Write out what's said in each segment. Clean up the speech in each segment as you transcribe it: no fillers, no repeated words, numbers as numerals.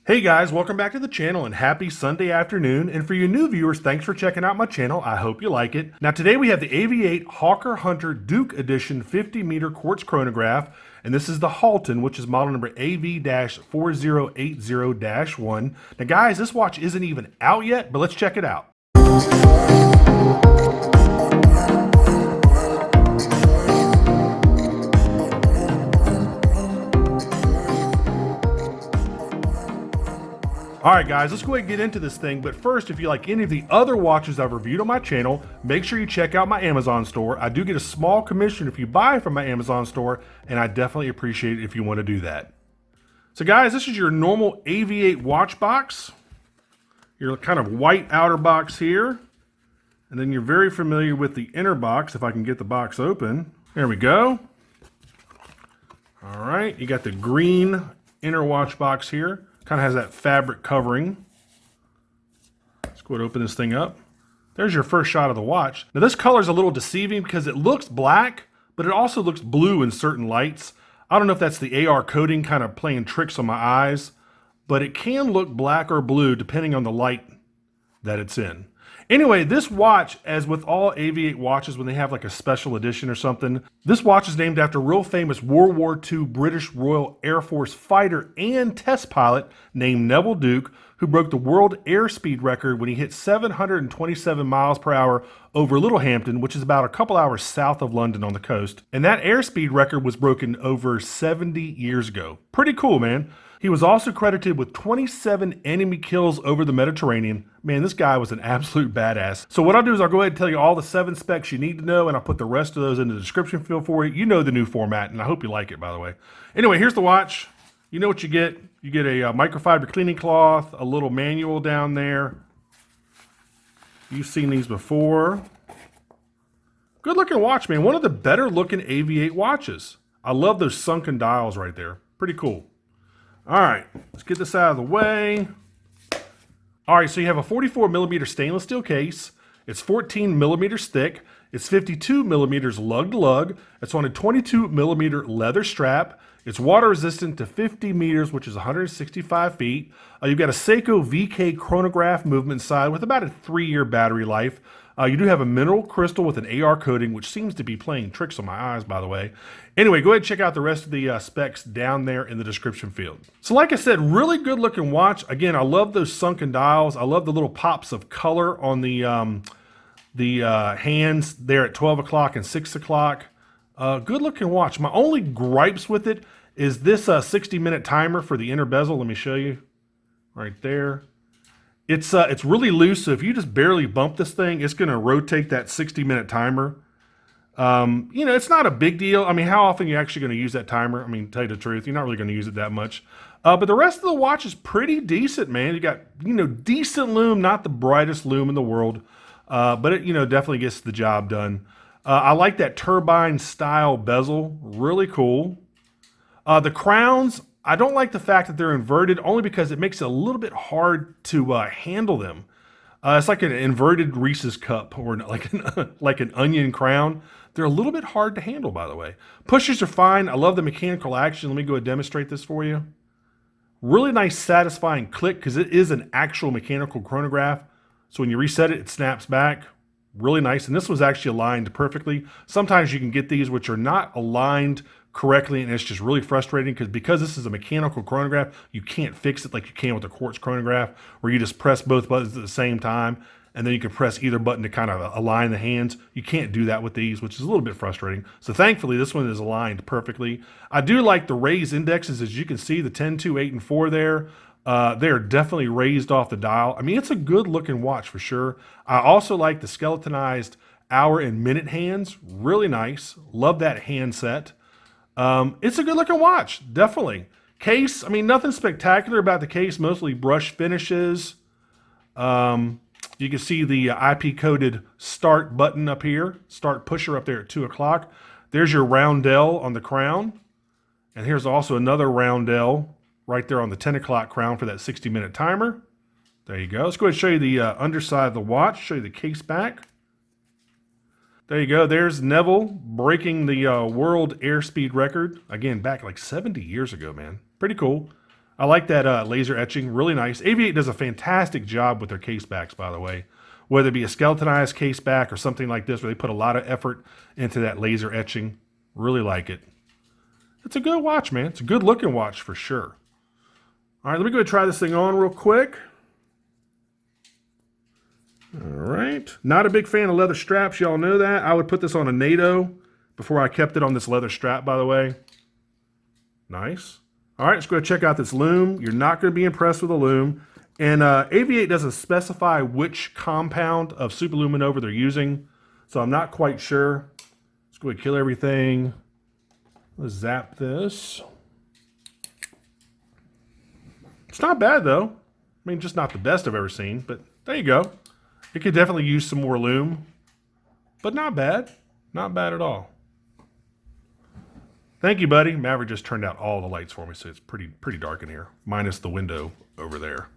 Hey guys, welcome back to the channel and happy Sunday afternoon. And for you new viewers, thanks for checking out my channel. I hope you like it. Now today we have the AV-8 Hawker Hunter Duke Edition 50 meter quartz chronograph. And this is the Halton, which is model number AV-4080-01. Now guys, this watch isn't even out yet, but let's check it out. Alright guys, let's go ahead and get into this thing, but first, if you like any of the other watches I've reviewed on my channel, make sure you check out my Amazon store. I do get a small commission if you buy from my Amazon store, and I definitely appreciate it if you want to do that. So guys, this is your normal AV-8 watch box. Your kind of white outer box here, and then you're very familiar with the inner box, if I can get the box open. There we go. Alright, you got the green inner watch box here. Kind of has that fabric covering. Let's go ahead and open this thing up. There's your first shot of the watch. Now this color is a little deceiving because it looks black, but it also looks blue in certain lights. I don't know if that's the AR coating kind of playing tricks on my eyes, but it can look black or blue depending on the light that it's in. Anyway, this watch, as with all AV-8 watches when they have like a special edition or something, this watch is named after a real famous World War II British Royal Air Force fighter and test pilot named Neville Duke, who broke the world airspeed record when he hit 727 miles per hour over Littlehampton, which is about a couple hours south of London on the coast. And that airspeed record was broken over 70 years ago. Pretty cool, man. He was also credited with 27 enemy kills over the Mediterranean. Man, this guy was an absolute badass. So what I'll do is I'll go ahead and tell you all the 7 specs you need to know, and I'll put the rest of those in the description field for you. You know the new format, and I hope you like it, by the way. Anyway, here's the watch. You know what you get. You get a microfiber cleaning cloth, a little manual down there. You've seen these before. Good looking watch, man. One of the better looking AV-8 watches. I love those sunken dials right there. Pretty cool. All right, let's get this out of the way. All right, so you have a 44 millimeter stainless steel case. It's 14 millimeters thick. It's 52 millimeters lug to lug. It's on a 22 millimeter leather strap. It's water resistant to 50 meters, which is 165 feet. You've got a Seiko VK chronograph movement side with about a 3-year battery life. You do have a mineral crystal with an AR coating, which seems to be playing tricks on my eyes, by the way. Anyway, go ahead and check out the rest of the specs down there in the description field. So like I said, really good looking watch. Again, I love those sunken dials. I love the little pops of color on the hands there at 12 o'clock and 6 o'clock. Good looking watch. My only gripes with it is this 60-minute timer for the inner bezel. Let me show you right there. It's really loose, so if you just barely bump this thing, it's going to rotate that 60-minute timer. You know, it's not a big deal. I mean, how often are you actually going to use that timer? I mean, to tell you the truth, you're not really going to use it that much. But the rest of the watch is pretty decent, man. You got, you know, decent lume, not the brightest lume in the world, but it, you know, definitely gets the job done. I like that turbine style bezel, really cool. The crowns, I don't like the fact that they're inverted only because it makes it a little bit hard to handle them. It's like an inverted Reese's cup or like an onion crown. They're a little bit hard to handle, by the way. Pushers are fine. I love the mechanical action. Let me go ahead and demonstrate this for you. Really nice, satisfying click because it is an actual mechanical chronograph. So when you reset it, it snaps back. Really nice. And this was actually aligned perfectly. Sometimes you can get these which are not aligned correctly, and it's just really frustrating because this is a mechanical chronograph, you can't fix it like you can with a quartz chronograph, where you just press both buttons at the same time, and then you can press either button to kind of align the hands. You can't do that with these, which is a little bit frustrating. So thankfully, this one is aligned perfectly. I do like the raised indexes. As you can see, the 10, 2, 8, and 4 there, they're definitely raised off the dial. I mean, it's a good looking watch for sure. I also like the skeletonized hour and minute hands. Really nice. Love that hand set. It's a good looking watch, definitely. Case, I mean, nothing spectacular about the case, mostly brush finishes. You can see the IP coded start button up here, start pusher up there at 2 o'clock. There's your roundel on the crown. And here's also another roundel right there on the 10 o'clock crown for that 60-minute timer. There you go. Let's go ahead and show you the underside of the watch, show you the case back. There you go. There's Neville breaking the world airspeed record. Again, back like 70 years ago, man. Pretty cool. I like that laser etching, really nice. AV-8 does a fantastic job with their case backs, by the way. Whether it be a skeletonized case back or something like this, where they put a lot of effort into that laser etching. Really like it. It's a good watch, man. It's a good looking watch for sure. All right, let me go ahead and try this thing on real quick. All right. Not a big fan of leather straps. Y'all know that. I would put this on a NATO before I kept it on this leather strap, by the way. Nice. All right, let's go ahead and check out this Lume. You're not going to be impressed with the Lume. And AV-8 doesn't specify which compound of Super-LumiNova they're using, so I'm not quite sure. Let's go ahead and kill everything. Let's zap this. It's not bad, though. I mean, just not the best I've ever seen, but there you go. It could definitely use some more Lume, but not bad. Not bad at all. Thank you, buddy. Maverick just turned out all the lights for me, so it's pretty dark in here, minus the window over there.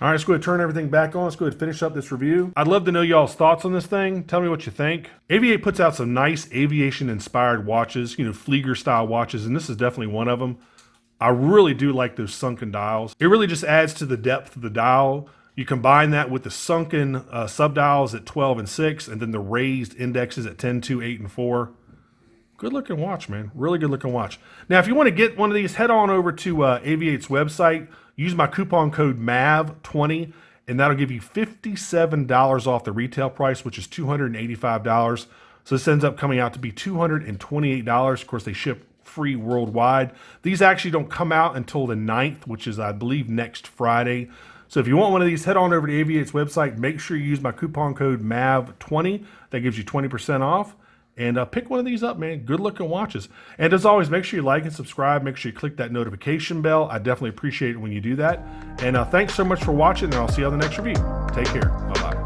All right, let's go ahead and turn everything back on. Let's go ahead and finish up this review. I'd love to know y'all's thoughts on this thing. Tell me what you think. AV-8 puts out some nice aviation-inspired watches, you know, Flieger-style watches, and this is definitely one of them. I really do like those sunken dials. It really just adds to the depth of the dial. You combine that with the sunken sub-dials at 12 and 6, and then the raised indexes at 10, 2, 8, and 4. Good looking watch, man. Really good looking watch. Now, if you want to get one of these, head on over to AV-8's website. Use my coupon code MAV20, and that'll give you $57 off the retail price, which is $285. So this ends up coming out to be $228. Of course, they ship free worldwide. These actually don't come out until the 9th, which is, I believe, next Friday. So if you want one of these, head on over to AV-8's website. Make sure you use my coupon code MAV20. That gives you 20% off. And pick one of these up, man. Good looking watches. And as always, make sure you like and subscribe. Make sure you click that notification bell. I definitely appreciate it when you do that. And thanks so much for watching, and I'll see you on the next review. Take care. Bye-bye.